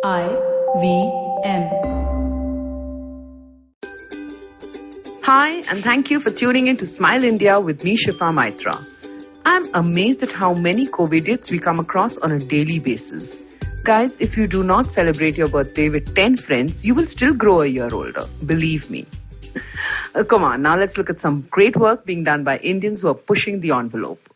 IVM. Hi, and thank you for tuning in to Smile India with me, Shifa Maitra. I'm amazed at how many COVIDians we come across on a daily basis. Guys, if you do not celebrate your birthday with 10 friends, you will still grow a year older. Believe me. Come on, now let's look at some great work being done by Indians who are pushing the envelope.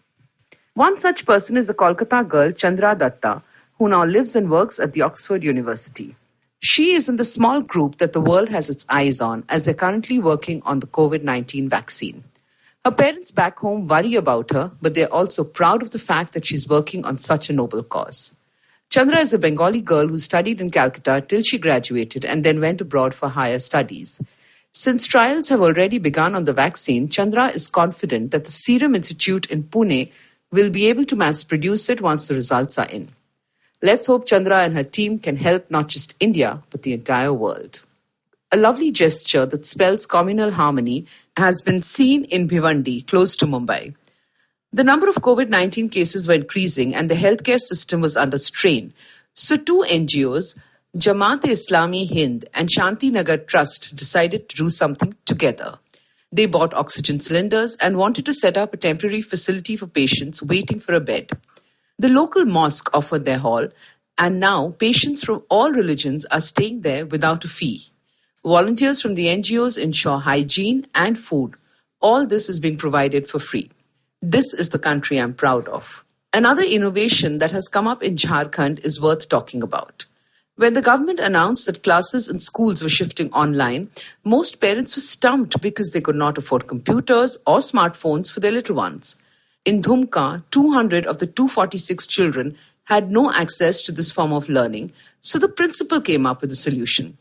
One such person is a Kolkata girl, Chandra Datta, who now lives and works at the Oxford University. She is in the small group that the world has its eyes on as they're currently working on the COVID-19 vaccine. Her parents back home worry about her, but they're also proud of the fact that she's working on such a noble cause. Chandra is a Bengali girl who studied in Calcutta till she graduated and then went abroad for higher studies. Since trials have already begun on the vaccine, Chandra is confident that the Serum Institute in Pune will be able to mass produce it once the results are in. Let's hope Chandra and her team can help not just India, but the entire world. A lovely gesture that spells communal harmony has been seen in Bhiwandi, close to Mumbai. The number of COVID-19 cases were increasing and the healthcare system was under strain. So two NGOs, Jamaat-e-Islami Hind and Shanti Nagar Trust, decided to do something together. They bought oxygen cylinders and wanted to set up a temporary facility for patients waiting for a bed. The local mosque offered their hall, and now patients from all religions are staying there without a fee. Volunteers from the NGOs ensure hygiene and food. All this is being provided for free. This is the country I'm proud of. Another innovation that has come up in Jharkhand is worth talking about. When the government announced that classes in schools were shifting online, most parents were stumped because they could not afford computers or smartphones for their little ones. In Dhumka, 200 of the 246 children had no access to this form of learning, so the principal came up with a solution.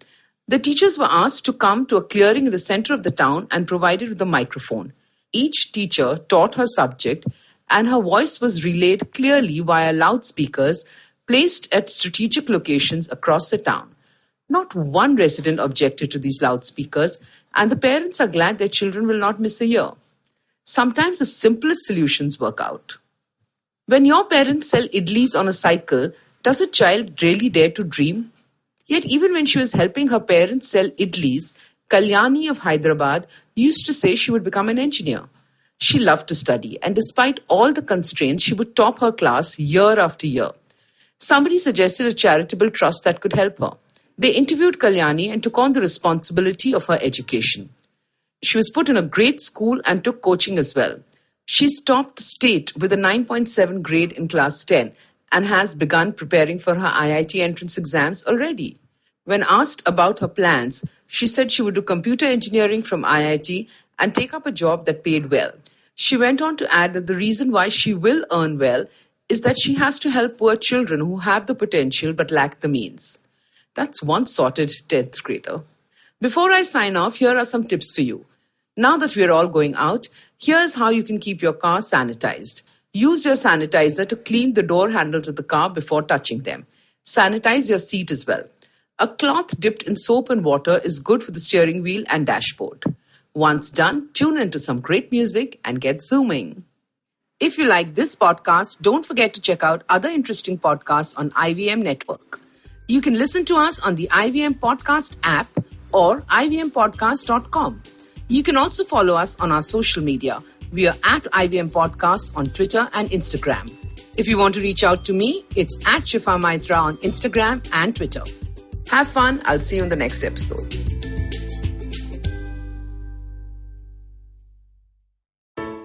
The teachers were asked to come to a clearing in the center of the town and provided with a microphone. Each teacher taught her subject, and her voice was relayed clearly via loudspeakers placed at strategic locations across the town. Not one resident objected to these loudspeakers, and the parents are glad their children will not miss a year. Sometimes the simplest solutions work out. When your parents sell idlis on a cycle, does a child really dare to dream? Yet even when she was helping her parents sell idlis, Kalyani of Hyderabad used to say she would become an engineer. She loved to study, and despite all the constraints, she would top her class year after year. Somebody suggested a charitable trust that could help her. They interviewed Kalyani and took on the responsibility of her education. She was put in a great school and took coaching as well. She's topped the state with a 9.7 grade in class 10 and has begun preparing for her IIT entrance exams already. When asked about her plans, she said she would do computer engineering from IIT and take up a job that paid well. She went on to add that the reason why she will earn well is that she has to help poor children who have the potential but lack the means. That's one sorted 10th grader. Before I sign off, here are some tips for you. Now that we're all going out, here's how you can keep your car sanitized. Use your sanitizer to clean the door handles of the car before touching them. Sanitize your seat as well. A cloth dipped in soap and water is good for the steering wheel and dashboard. Once done, tune into some great music and get zooming. If you like this podcast, don't forget to check out other interesting podcasts on IVM Network. You can listen to us on the IVM Podcast app or ivmpodcast.com. You can also follow us on our social media. We are at IVM Podcasts on Twitter and Instagram. If you want to reach out to me, it's at Shifa Maitra on Instagram and Twitter. Have fun. I'll see you in the next episode.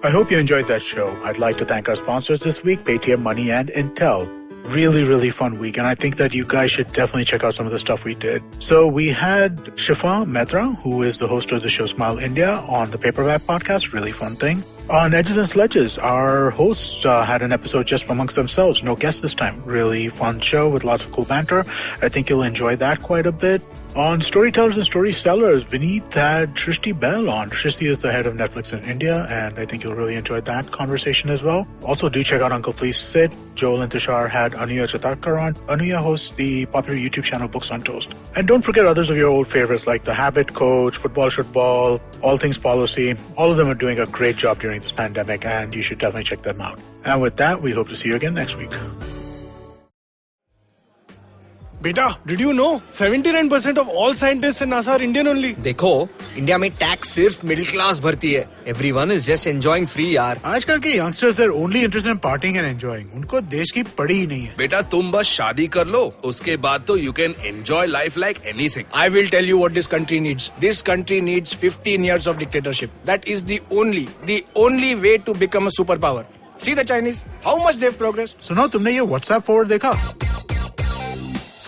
I hope you enjoyed that show. I'd like to thank our sponsors this week, Paytm Money and Intel. Really, really fun week, and I think that you guys should definitely check out some of the stuff we did. So we had Shifa Maitra, who is the host of the show Smile India, on the Paperback Podcast. Really fun thing. On Edges and Sledges, our hosts had an episode just amongst themselves. No guests this time. Really fun show with lots of cool banter. I think you'll enjoy that quite a bit. On Storytellers and Storysellers, Vineet had Shrishti Bell on. Shrishti is the head of Netflix in India, and I think you'll really enjoy that conversation as well. Also, do check out Uncle Please Sit. Joel and Tushar had Anuya Chatakar on. Anuya hosts the popular YouTube channel Books on Toast. And don't forget others of your old favorites like The Habit Coach, Football Should Ball, All Things Policy. All of them are doing a great job during this pandemic, and you should definitely check them out. And with that, we hope to see you again next week. Beta, did you know 79% of all scientists in NASA are Indian only? देखो, India में tax सिर्फ middle class भरती है. Everyone is just enjoying free यार. आजकल के youngsters are only interested in partying and enjoying. उनको देश की पड़ी ही नहीं है. बेटा तुम बस शादी कर लो, उसके बाद तो you can enjoy life like anything. I will tell you what this country needs. This country needs 15 years of dictatorship. That is the only way to become a superpower. See the Chinese, how much they've progressed. सुनो, तुमने ये WhatsApp forward देखा?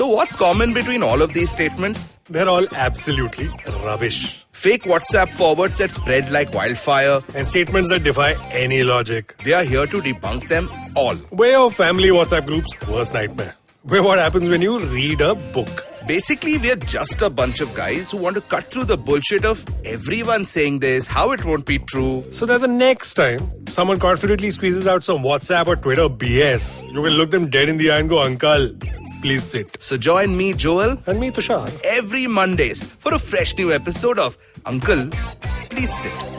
So what's common between all of these statements? They're all absolutely rubbish. Fake WhatsApp forwards that spread like wildfire. And statements that defy any logic. We are here to debunk them all. Way of family WhatsApp groups, worst nightmare. Where what happens when you read a book. Basically, we are just a bunch of guys who want to cut through the bullshit of everyone saying this, how it won't be true. So that the next time someone confidently squeezes out some WhatsApp or Twitter BS, you will look them dead in the eye and go, Uncle, please sit. So join me, Joel. And me, Tushar. Every Mondays for a fresh new episode of Uncle, Please Sit.